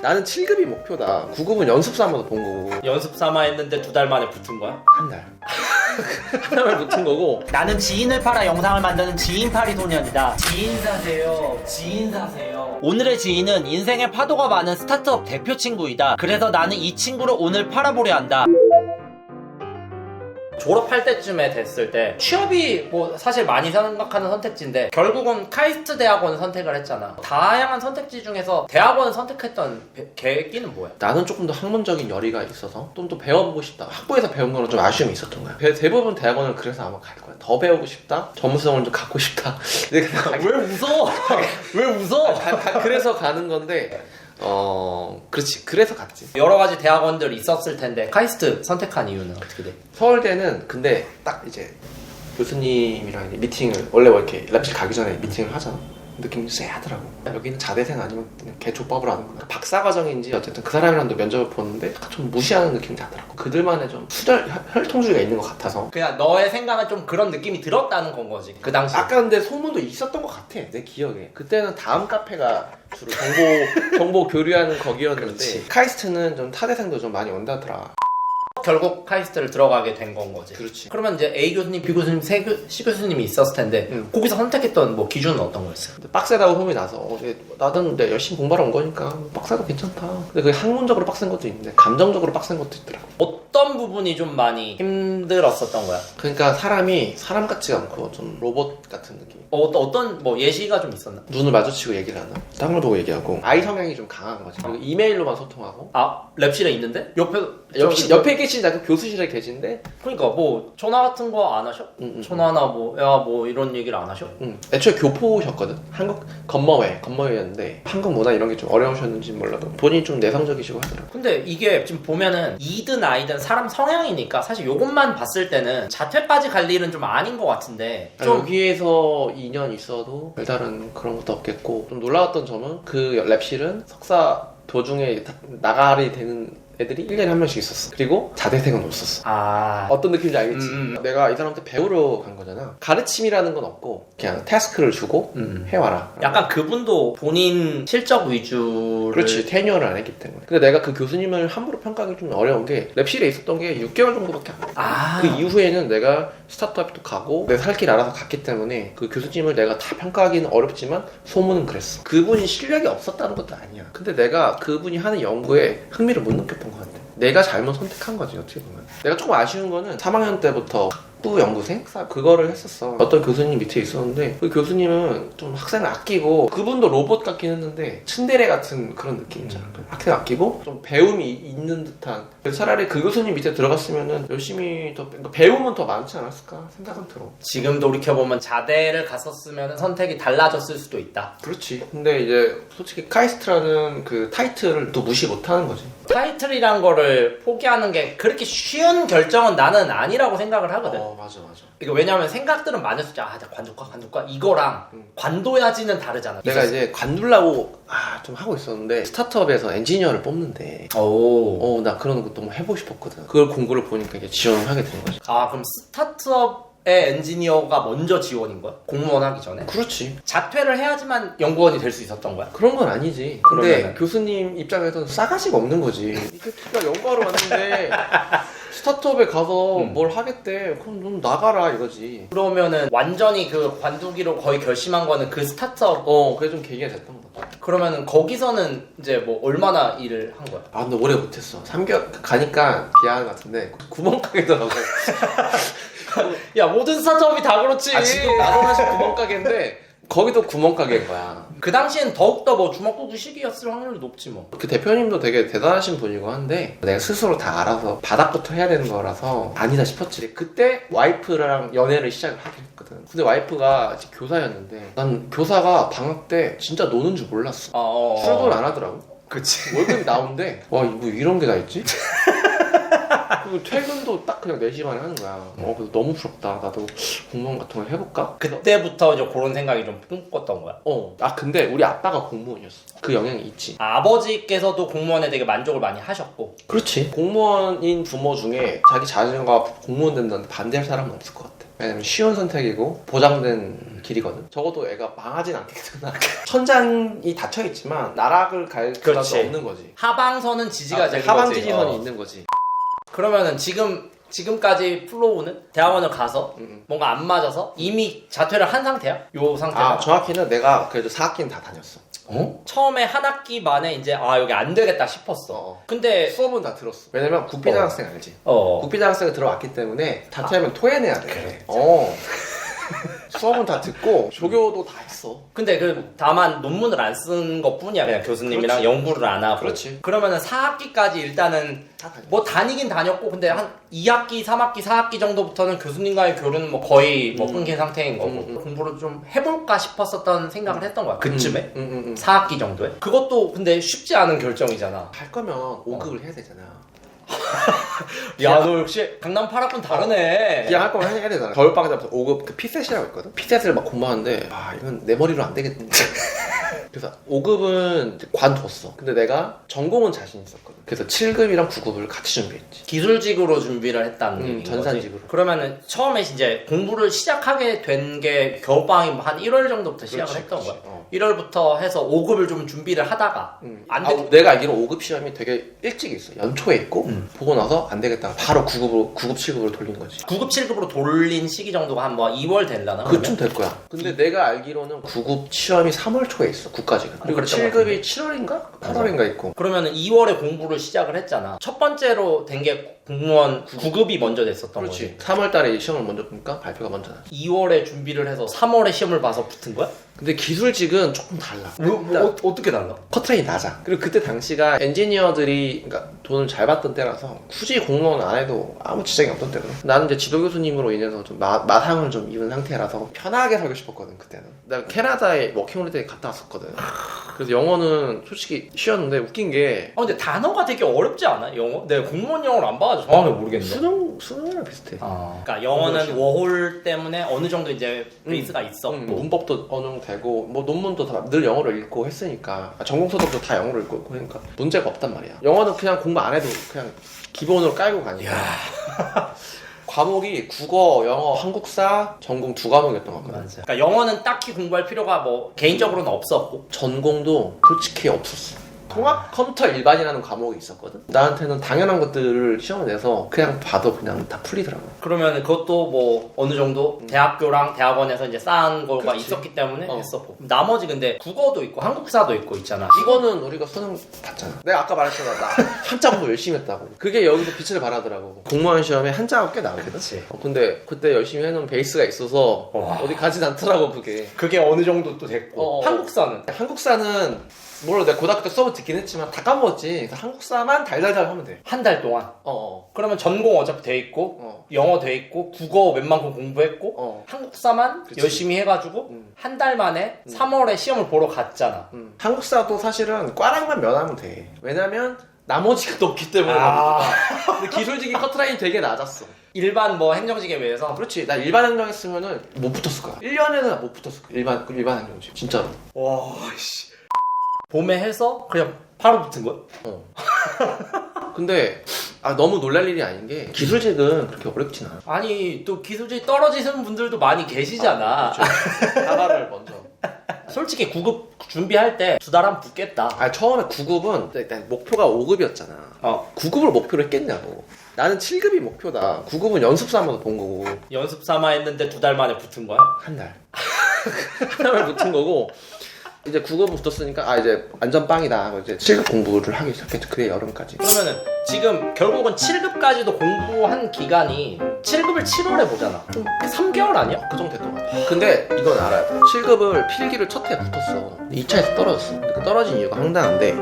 나는 7급이 목표다. 9급은 연습 삼아서 본 거고. 연습 삼아 했는데 2달 만에 붙은 거야? 한 달. 한 달만 붙은 거고. 나는 지인을 팔아 영상을 만드는 지인팔이 소년이다. 지인 사세요. 지인 사세요. 오늘의 지인은 인생에 파도가 많은 스타트업 대표 친구이다. 그래서 나는 이 친구를 오늘 팔아보려 한다. 졸업할 때쯤에 됐을 때 취업이 뭐 사실 많이 생각하는 선택지인데 결국은 카이스트 대학원 선택을 했잖아. 다양한 선택지 중에서 대학원 선택했던 계기는 뭐야? 나는 조금 더 학문적인 열의가 있어서 좀 더 배워보고 싶다. 학부에서 배운 거는 좀 아쉬움이 있었던 거야. 대부분 대학원을 그래서 아마 갈 거야. 더 배우고 싶다. 전문성을 좀 갖고 싶다. 왜 웃어? 왜 웃어? 그래서 가는 건데 그렇지. 그래서 갔지. 여러 가지 대학원들이 있었을 텐데 카이스트 선택한 이유는 어떻게 돼? 서울대는 근데 딱 이제 교수님이랑 이제 미팅을 원래 뭐 이렇게 랩실 가기 전에 미팅을 하잖아. 느낌이 쎄하더라고. 여기는 자대생 아니면 그냥 개족밥을 하는 거야. 박사과정인지 어쨌든 그 사람이랑도 면접을 보는데 약간 좀 무시하는 느낌이 나더라고. 그들만의 좀 혈통주의가 있는 것 같아서. 그냥 너의 생각은 좀 그런 느낌이 들었다는 건 거지 그 당시. 아까 근데 소문도 있었던 것 같아. 내 기억에. 그때는 다음 카페가 주로 정보 교류하는 거기였는데 그렇지. 카이스트는 좀 타대생도 좀 많이 온다더라. 결국 카이스트를 들어가게 된 건 거지. 그렇지. 그러면 이제 A 교수님, B 교수님, C 교수님이 있었을 텐데 거기서 선택했던 뭐 기준은 어떤 거였어요? 근데 빡세다고 소문이 나서 나는 내가 열심히 공부하러 온 거니까 빡세도 괜찮다. 근데 그게 학문적으로 빡센 것도 있는데 감정적으로 빡센 것도 있더라고. 어떤 부분이 좀 많이 힘들었었던 거야? 그러니까 사람이 사람 같지가 않고 좀 로봇 같은 느낌. 어떤 뭐 예시가 좀 있었나? 눈을 마주치고 얘기를 하나? 땅을 보고 얘기하고 아이 성향이 좀 강한 거지. 그리고 이메일로만 소통하고. 아 랩실에 있는데? 옆에 계신 약간 교수실에 계신데 그러니까 뭐 전화 같은 거 안 하셔? 전화나 뭐 야 뭐 이런 얘기를 안 하셔? 애초에 교포셨거든. 한국 건머회였는데 한국 문화 이런 게 좀 어려우셨는지 몰라도 본인이 좀 내성적이시고 하더라고. 근데 이게 지금 보면은 이든 아이든 사람 성향이니까 사실 요것만 봤을 때는 자퇴까지 갈 일은 좀 아닌 것 같은데 좀 여기에서 2년 있어도 별다른 그런 것도 없겠고 좀 놀라웠던 점은 그 랩실은 석사 도중에 나가리 되는 애들이 1년에 한 명씩 있었어. 그리고 자대생은 없었어. 아 어떤 느낌인지 알겠지? 내가 이 사람한테 배우러 간 거잖아. 가르침이라는 건 없고 그냥 태스크를 주고 해와라. 약간 그분도 본인 실적 위주를 그렇지. 테뉴어를 안 했기 때문에. 근데 내가 그 교수님을 함부로 평가하기 좀 어려운 게 랩실에 있었던 게 6개월 정도밖에 안 돼. 그 이후에는 내가 스타트업도 가고 내 살 길 알아서 갔기 때문에 그 교수님을 내가 다 평가하기는 어렵지만 소문은 그랬어. 그분이 실력이 없었다는 것도 아니야. 근데 내가 그분이 하는 연구에 흥미를 못 느꼈던 것 같아. 내가 잘못 선택한 거지 어떻게 보면. 내가 조금 아쉬운 거는 3학년 때부터 학부 연구생? 그거를 했었어. 어떤 교수님 밑에 있었는데 그 교수님은 좀 학생을 아끼고 그분도 로봇 같긴 했는데 츤데레 같은 그런 느낌이잖아. 학생 아끼고 좀 배움이 있는 듯한. 차라리 그 교수님 밑에 들어갔으면은 열심히 더 배움은 더 많지 않았을까 생각은 들어. 지금 돌이켜보면 자대를 갔었으면 선택이 달라졌을 수도 있다. 그렇지. 근데 이제 솔직히 카이스트라는 그 타이틀을 또 무시 못하는 거지. 타이틀이란 거를 포기하는 게 그렇게 쉬운 결정은 나는 아니라고 생각을 하거든. 맞아. 이거 왜냐면 생각들은 많았을 때 나 관둘까 이거랑 관둬야지는 다르잖아. 내가 이제 관둘라고 좀 하고 있었는데 스타트업에서 엔지니어를 뽑는데 나 그런 거 너무 해보고 싶었거든. 그걸 공고를 보니까 이제 지원을 하게 된 거지. 그럼 스타트업의 엔지니어가 먼저 지원인 거야? 공무원 하기 전에? 그렇지. 자퇴를 해야지만 연구원이 될 수 있었던 거야? 그런 건 아니지. 근데 그러면은? 교수님 입장에서는 싸가지가 없는 거지. 이 새끼가 연구하러 왔는데 스타트업에 가서 뭘 하겠대. 그럼 넌 나가라 이거지. 그러면은 완전히 그 관두기로 거의 결심한 거는 그 스타트업. 그게 좀 계기가 됐던 거지. 그러면은 거기서는 이제 뭐 얼마나 일을 한 거야? 근데 오래 못했어. 3개월 가니까 비하하는 것 같은데 구멍가게더라고. 야 모든 스타트업이 다 그렇지. 지금 마돈하신 구멍가게인데 거기도 구멍가게인 거야. 그 당시엔 더욱더 뭐 주먹도구 시기였을 확률이 높지 뭐. 그 대표님도 되게 대단하신 분이고 한데 내가 스스로 다 알아서 바닥부터 해야 되는 거라서 아니다 싶었지. 그때 와이프랑 연애를 시작을 하긴 했거든. 근데 와이프가 교사였는데 난 교사가 방학 때 진짜 노는 줄 몰랐어. 출근 안 하더라고. 그치. 월급이 나온대. 뭐 이런 게 다 있지? 그리고 퇴근도 딱 그냥 4시간에 하는 거야. 그래서 너무 부럽다. 나도 공무원 같은 걸 해볼까? 그때부터 이제 그런 생각이 좀 꿈꿨던 거야. 근데 우리 아빠가 공무원이었어. 그 영향이 있지. 아버지께서도 공무원에 되게 만족을 많이 하셨고. 그렇지. 공무원인 부모 중에 자기 자녀가 공무원 된다는데 반대할 사람은 없을 것 같아. 왜냐면 쉬운 선택이고 보장된 길이거든. 적어도 애가 망하진 않겠구나. 천장이 닫혀있지만 나락을 갈 수가 그렇지. 없는 거지. 하방선은 지지가 되는 하방 거지. 지지선이 있는 거지. 그러면은 지금까지 플로우는 대학원을 가서 뭔가 안 맞아서 이미 자퇴를 한 상태야? 요 상태가? 아 정확히는 내가 그래도 4학기는 다 다녔어. 처음에 한 학기 만에 이제 여기 안 되겠다 싶었어. 근데 수업은 다 들었어. 왜냐면 국비장학생 알지? 어. 국비장학생을 들어왔기 때문에 자퇴하면 토해내야 돼. 그래. 수업은 다 듣고 조교도 다 했어. 근데 다만 논문을 안 쓴 것뿐이야. 그냥 교수님이랑 그렇지. 연구를 안 하고. 그렇지. 그러면은 4학기까지 일단은 다 다녔어. 뭐 다니긴 다녔고 근데 한 2학기, 3학기, 4학기 정도부터는 교수님과의 교류는 뭐 거의 뭐 끊긴 상태인 거고 공부를 좀 해볼까 싶었었던 생각을 했던 거야. 그쯤에 4학기 정도에. 그것도 근데 쉽지 않은 결정이잖아. 할 거면 5급을 해야 되잖아. 야, 너 역시 강남 8학군 다르네. 그냥 할 거면 해야 되잖아. 겨울방학 때부터 5급 그 피셋이라고 있거든. 피셋을 막 공부하는데 이건 내 머리로 안 되겠는데. 그래서 5급은 관뒀어. 근데 내가 전공은 자신 있었거든. 그래서 7급이랑 9급을 같이 준비했지. 기술직으로 준비를 했다는 얘기인 거지. 전산직으로. 그러면은 처음에 이제 공부를 시작하게 된 게 겨울방학이 한 1월 정도부터 시작을 그렇지, 했던 그렇지. 거야. 1월부터 해서 5급을 좀 준비를 하다가 안 돼. 내가 알기로 5급 시험이 되게 일찍 있어. 연초에 있고 보고 나서 안 되겠다. 바로 9급, 7급으로 돌린 거지. 9급, 7급으로 돌린 시기 정도가 한 뭐 2월 될라나? 그쯤 될 거야. 근데 내가 알기로는 9급 시험이 3월 초에 있어. 국가직은. 그리고 그랬던 7급이 7월인가? 8월인가 있고. 그러면은 2월에 공부를 시작을 했잖아. 첫 번째로 된 게 공무원 9급이 먼저 됐었던 그렇지. 거지. 3월 달에 시험을 먼저 보니까 발표가 먼저 나지. 2월에 준비를 해서 3월에 시험을 봐서 붙은 거야? 근데 기술직은 조금 달라. 어떻게 달라? 커트라인이 낮아. 그리고 그때 당시가 엔지니어들이 그러니까 돈을 잘 받던 때라서 굳이 공무원 안 해도 아무 지장이 없던 때거든. 나는 이제 지도교수님으로 인해서 좀 마상을 좀 입은 상태라서 편하게 살고 싶었거든 그때는. 내가 캐나다에 워킹홀리데이 갔다 왔었거든. 그래서 영어는 솔직히 쉬웠는데 웃긴 게 근데 단어가 되게 어렵지 않아? 영어? 내가 공무원 영어를 안 봐가지고 정확히 모르겠네. 수능이랑 비슷해. 그러니까 영어는 워홀 때문에 어느 정도 이제 베이스가 있었고 문법도 어느 정도 되고 뭐 논문도 다 늘 영어로 읽고 했으니까 전공서적도 다 영어로 읽고 있고 그러니까 문제가 없단 말이야. 영어는 그냥 공부 안 해도 그냥 기본으로 깔고 가니까. 과목이 국어, 영어, 한국사, 전공 2과목이었던 것 같거든. 맞아. 그러니까 영어는 딱히 공부할 필요가 뭐 개인적으로는 없었고 전공도 솔직히 없었어. 통합 컴퓨터 일반이라는 과목이 있었거든. 나한테는 당연한 것들을 시험을 내서 그냥 봐도 그냥 다 풀리더라고. 그러면 그것도 뭐 어느 정도 대학교랑 대학원에서 이제 쌓은 거가 그렇지. 있었기 때문에 했었고 나머지 근데 국어도 있고 한국사도 있고 있잖아. 이거는 우리가 수능 봤잖아. 내가 아까 말했잖아. 나 한자 공부 열심히 했다고. 그게 여기서 빛을 발하더라고. 공무원 시험에 한자가 꽤 나오거든. 그치. 근데 그때 열심히 해놓은 베이스가 있어서 어디 가진 않더라고 그게. 그게 어느 정도 또 됐고 한국사는? 한국사는 물론 내가 고등학교 때 수업을 듣긴 했지만 다 까먹었지. 그래서 한국사만 달달달 하면 돼. 한 달 동안? 그러면 전공 어차피 돼 있고 영어 돼 있고 국어 웬만큼 공부했고 한국사만 그치. 열심히 해가지고 한 달 만에 3월에 시험을 보러 갔잖아. 한국사도 사실은 과락만 면하면 돼. 왜냐면 나머지가 높기 때문에. 근데 기술직이 커트라인이 되게 낮았어. 일반 뭐 행정직에 비해서. 그렇지. 나 일반 행정했으면은 못 붙었을 거야. 1년에는 못 붙었을 거야. 일반 행정직. 진짜로. 와, 씨. 봄에 해서 그냥 바로 붙은 거야? 근데 너무 놀랄 일이 아닌 게 기술직은 그렇게 어렵진 않아. 아니 또 기술직 떨어지시는 분들도 많이 계시잖아. 사과를 먼저. 솔직히 9급 준비할 때 2달 하면 붙겠다. 처음에 9급은 일단 목표가 5급이었잖아. 9급을 목표로 했겠냐고. 나는 7급이 목표다. 9급은 연습 삼아서 본 거고. 연습 삼아 했는데 2달 만에 붙은 거야? 한 달. 한 달에 붙은 거고. 이제 9급 붙었으니까 이제 완전 빵이다 하고 이제 7급 공부를 하기 시작했죠. 그해 여름까지. 그러면은 지금 결국은 7급까지도 공부한 기간이 7급을 7월에 보잖아. 좀 3개월 아니야? 그 정도 됐던 것 같아. 근데 이건 알아야 돼. 7급을 필기를 첫 해 붙었어. 2차에서 떨어졌어. 근데 그 떨어진 이유가 황당한데